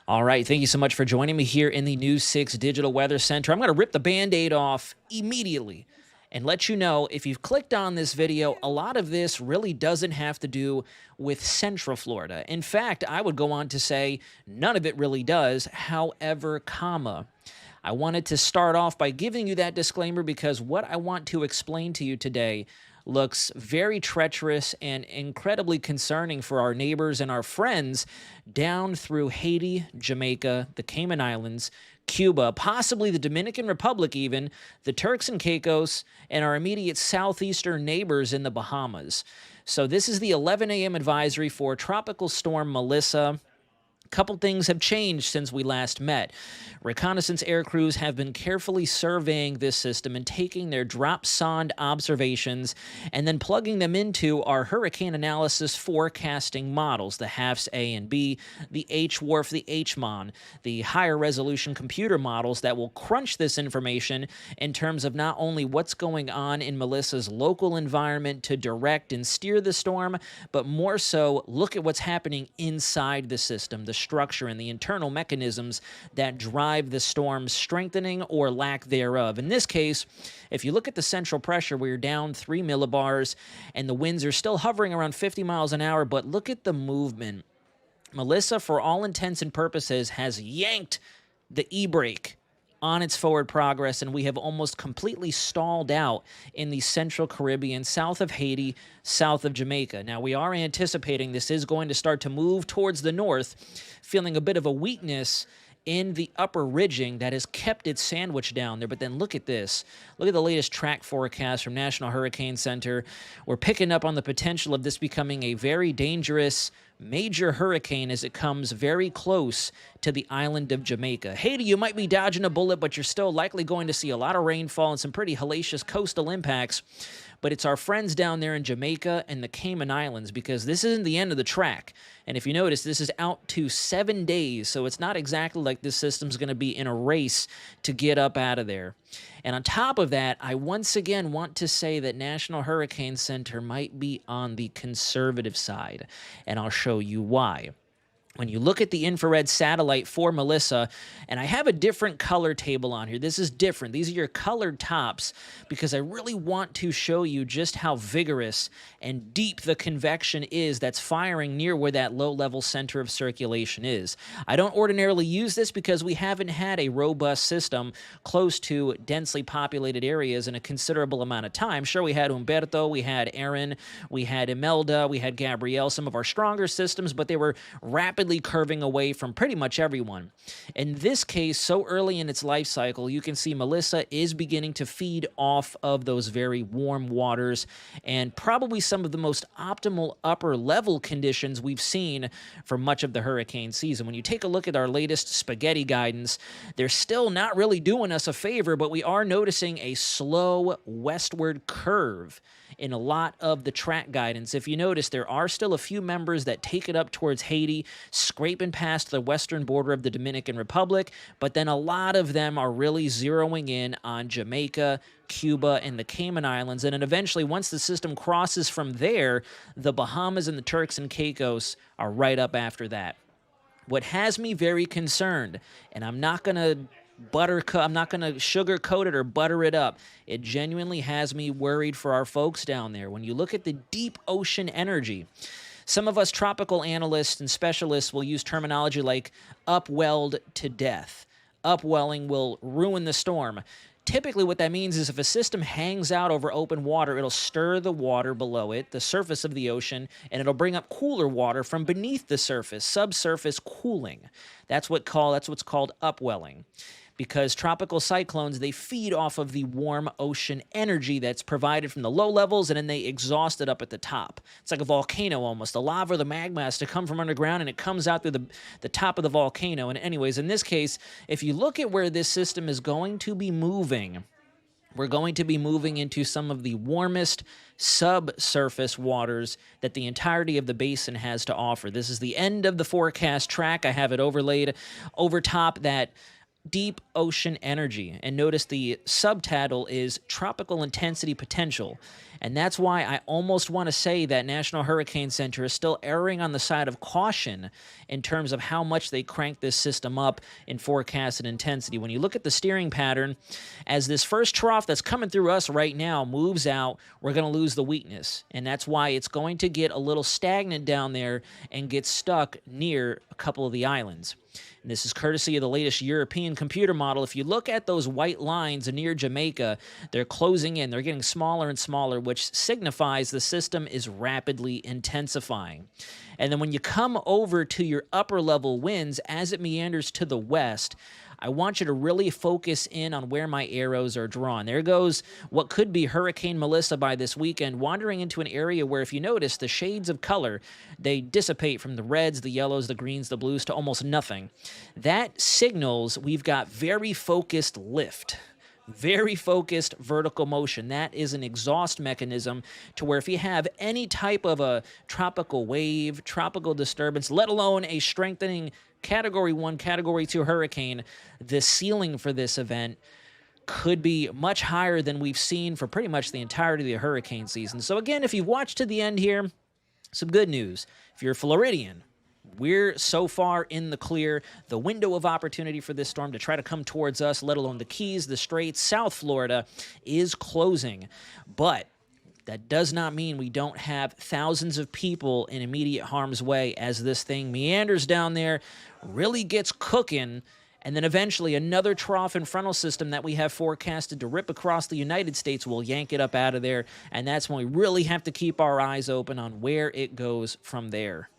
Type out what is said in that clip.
All right, thank you so much for joining me here in the News 6 Digital Weather Center. I'm going to rip the Band-Aid off immediately and let you know, if you've clicked on this video, a lot of this really doesn't have to do with Central Florida. In fact, I would go on to say none of it really does. However, I wanted to start off by giving you that disclaimer because what I want to explain to you today looks very treacherous and incredibly concerning for our neighbors and our friends down through Haiti, Jamaica, the Cayman Islands, Cuba, possibly the Dominican Republic even, the Turks and Caicos, and our immediate southeastern neighbors in the Bahamas. So this is the 11 a.m. advisory for Tropical Storm Melissa. Couple things have changed since we last met. Reconnaissance air crews have been carefully surveying this system and taking their dropsonde observations and then plugging them into our hurricane analysis forecasting models, the HAFS A and B, the HWRF, the HMON, the higher resolution computer models that will crunch this information in terms of not only what's going on in Melissa's local environment to direct and steer the storm, but more so look at what's happening inside the system, the structure and the internal mechanisms that drive the storm's strengthening or lack thereof. In this case, if you look at the central pressure, we're down 3 millibars and the winds are still hovering around 50 miles an hour, but look at the movement. Melissa, for all intents and purposes, has yanked the e-brake on its forward progress, and we have almost completely stalled out in the Central Caribbean, south of Haiti, south of Jamaica. Now, we are anticipating this is going to start to move towards the north, feeling a bit of a weakness in the upper ridging that has kept it sandwiched down there. But then look at this. Look at the latest track forecast from National Hurricane Center. We're picking up on the potential of this becoming a very dangerous major hurricane as it comes very close to the island of Jamaica. Haiti, you might be dodging a bullet, but you're still likely going to see a lot of rainfall and some pretty hellacious coastal impacts. But it's our friends down there in Jamaica and the Cayman Islands, because this isn't the end of the track. And if you notice, this is out to 7 days, so it's not exactly like this system's going to be in a race to get up out of there. And on top of that, I once again want to say that National Hurricane Center might be on the conservative side, and I'll show you why. When you look at the infrared satellite for Melissa, and I have a different color table on here. This is different. These are your colored tops because I really want to show you just how vigorous and deep the convection is that's firing near where that low-level center of circulation is. I don't ordinarily use this because we haven't had a robust system close to densely populated areas in a considerable amount of time. Sure, we had Humberto, we had Aaron, we had Imelda, we had Gabrielle, some of our stronger systems, but they were rapidly curving away from pretty much everyone. In this case, so early in its life cycle, you can see Melissa is beginning to feed off of those very warm waters and probably some of the most optimal upper level conditions we've seen for much of the hurricane season. When you take a look at our latest spaghetti guidance, they're still not really doing us a favor, but we are noticing a slow westward curve in a lot of the track guidance. If you notice, there are still a few members that take it up towards Haiti, scraping past the western border of the Dominican Republic, but then a lot of them are really zeroing in on Jamaica, Cuba, and the Cayman Islands. And then eventually, once the system crosses from there, the Bahamas and the Turks and Caicos are right up after that. What has me very concerned, and I'm not going to sugarcoat it or butter it up. It genuinely has me worried for our folks down there. When you look at the deep ocean energy, some of us tropical analysts and specialists will use terminology like upwelled to death. Upwelling will ruin the storm. Typically, what that means is if a system hangs out over open water, it'll stir the water below it, the surface of the ocean, and it'll bring up cooler water from beneath the surface, subsurface cooling. That's what's called upwelling. Because tropical cyclones, they feed off of the warm ocean energy that's provided from the low levels, and then they exhaust it up at the top. It's like a volcano almost. The lava or the magma has to come from underground, and it comes out through the top of the volcano. And anyways, in this case, if you look at where this system is going to be moving, we're going to be moving into some of the warmest subsurface waters that the entirety of the basin has to offer. This is the end of the forecast track. I have it overlaid over top that deep ocean energy. And notice the subtitle is Tropical Intensity Potential. And that's why I almost want to say that National Hurricane Center is still erring on the side of caution in terms of how much they crank this system up in forecasted intensity. When you look at the steering pattern, as this first trough that's coming through us right now moves out, we're going to lose the weakness. And that's why it's going to get a little stagnant down there and get stuck near a couple of the islands. And this is courtesy of the latest European computer model. If you look at those white lines near Jamaica, they're closing in. They're getting smaller and smaller, which signifies the system is rapidly intensifying. And then when you come over to your upper level winds, as it meanders to the west, I want you to really focus in on where my arrows are drawn. There goes what could be Hurricane Melissa by this weekend, wandering into an area where, if you notice, the shades of color, they dissipate from the reds, the yellows, the greens, the blues to almost nothing. That signals we've got very focused lift. Very focused vertical motion. That is an exhaust mechanism to where if you have any type of a tropical wave, tropical disturbance, let alone a strengthening Category 1, Category 2 hurricane, the ceiling for this event could be much higher than we've seen for pretty much the entirety of the hurricane season. So again, if you've watched to the end here, some good news. If you're a Floridian, we're so far in the clear. The window of opportunity for this storm to try to come towards us, let alone the Keys, the Straits, South Florida, is closing. But that does not mean we don't have thousands of people in immediate harm's way as this thing meanders down there, really gets cooking, and then eventually another trough and frontal system that we have forecasted to rip across the United States will yank it up out of there, and that's when we really have to keep our eyes open on where it goes from there.